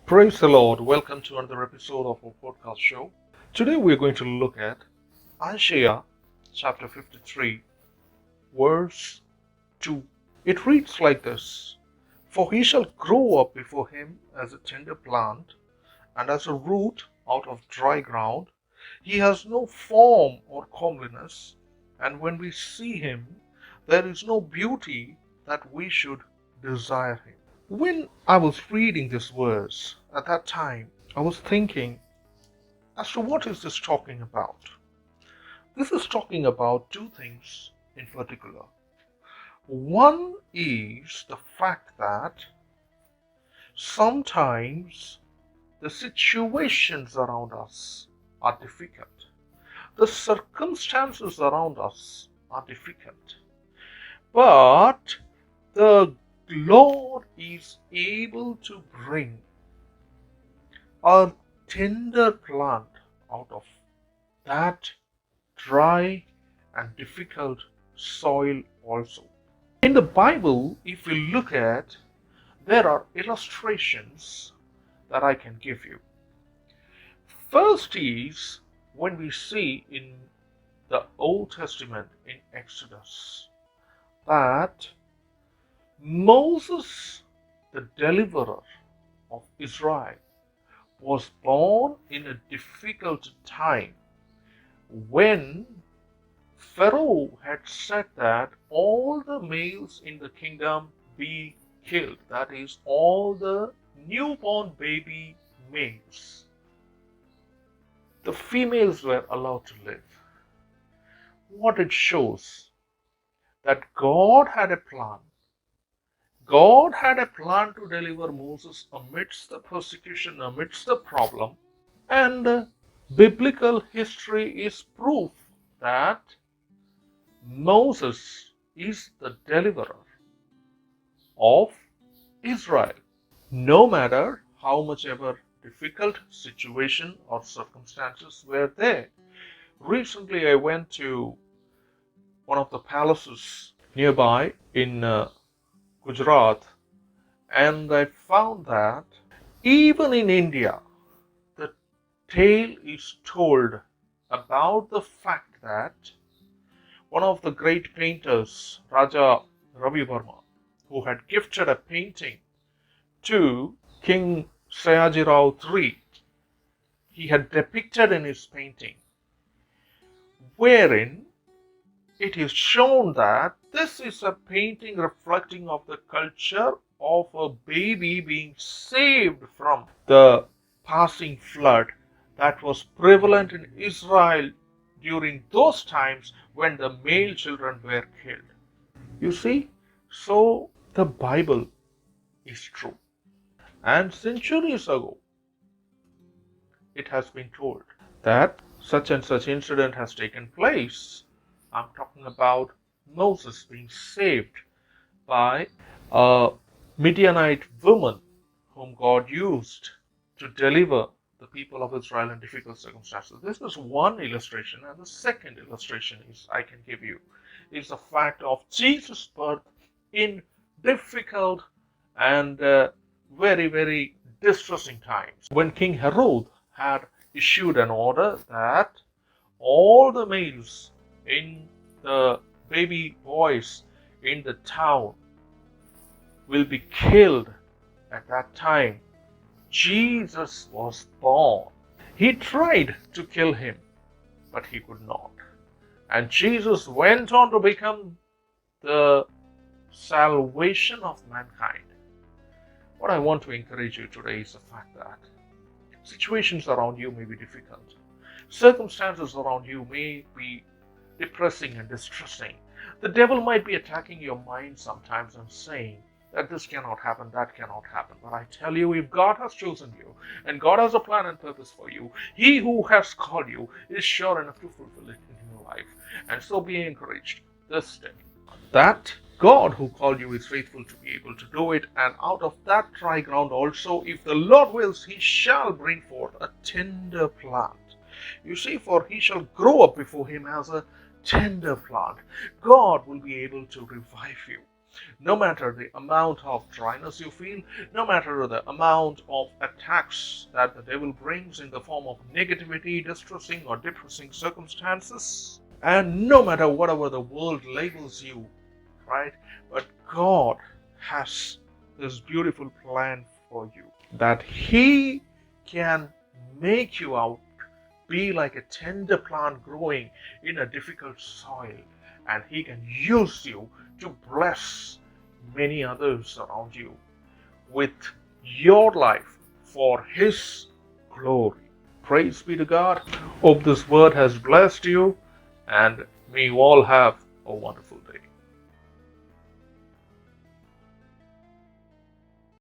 Praise the Lord. Welcome to another episode of our podcast show. Today we're going to look at Isaiah chapter 53, verse 2. It reads like this: For he shall grow up before him as a tender plant, and as a root out of dry ground. He has no form or comeliness, and when we see him, there is no beauty that we should desire him. When I was reading this verse at that time, I was thinking as to what is this talking about. This is talking about two things in particular. One is the fact that sometimes the situations around us are difficult. The circumstances around us are difficult. But the Lord is able to bring a tender plant out of that dry and difficult soil also. In the Bible, if we look at, there are illustrations that I can give you. First is when we see in the Old Testament in Exodus that Moses, the deliverer of Israel, was born in a difficult time when Pharaoh had said that all the males in the kingdom be killed, that is, all the newborn baby males. The females were allowed to live. What it shows that God had a plan. God had a plan to deliver Moses amidst the persecution, amidst the problem, and biblical history is proof that Moses is the deliverer of Israel. No matter how much ever difficult situation or circumstances were there. Recently, I went to one of the palaces nearby in Gujarat, and I found that even in India, the tale is told about the fact that one of the great painters, Raja Ravi Verma, who had gifted a painting to King Sayajirao III, he had depicted in his painting, wherein it is shown that this is a painting reflecting of the culture of a baby being saved from the passing flood that was prevalent in Israel during those times when the male children were killed. You see, so the Bible is true. And centuries ago, it has been told that such and such incident has taken place. I'm talking about Moses being saved by a Midianite woman whom God used to deliver the people of Israel in difficult circumstances. This is one illustration, and the second illustration is I can give you is the fact of Jesus' birth in difficult and very, very distressing times. When King Herod had issued an order that all the males in the baby boys in the town will be killed at that time, Jesus was born. He tried to kill him, but he could not. And Jesus went on to become the salvation of mankind. What I want to encourage you today is the fact that situations around you may be difficult. Circumstances around you may be depressing and distressing. The devil might be attacking your mind sometimes and saying that this cannot happen, that cannot happen. But I tell you, if God has chosen you and God has a plan and purpose for you, He who has called you is sure enough to fulfill it in your life. And so be encouraged this day that God who called you is faithful to be able to do it, and out of that dry ground also, if the Lord wills, He shall bring forth a tender plant. You see, for he shall grow up before him as a tender plant. God will be able to revive you. No matter the amount of dryness you feel, no matter the amount of attacks that the devil brings in the form of negativity, distressing, or depressing circumstances, and no matter whatever the world labels you, right? But God has this beautiful plan for you that He can make you out be like a tender plant growing in a difficult soil, and He can use you to bless many others around you with your life for His glory. Praise be to God. Hope this word has blessed you, and may you all have a wonderful day.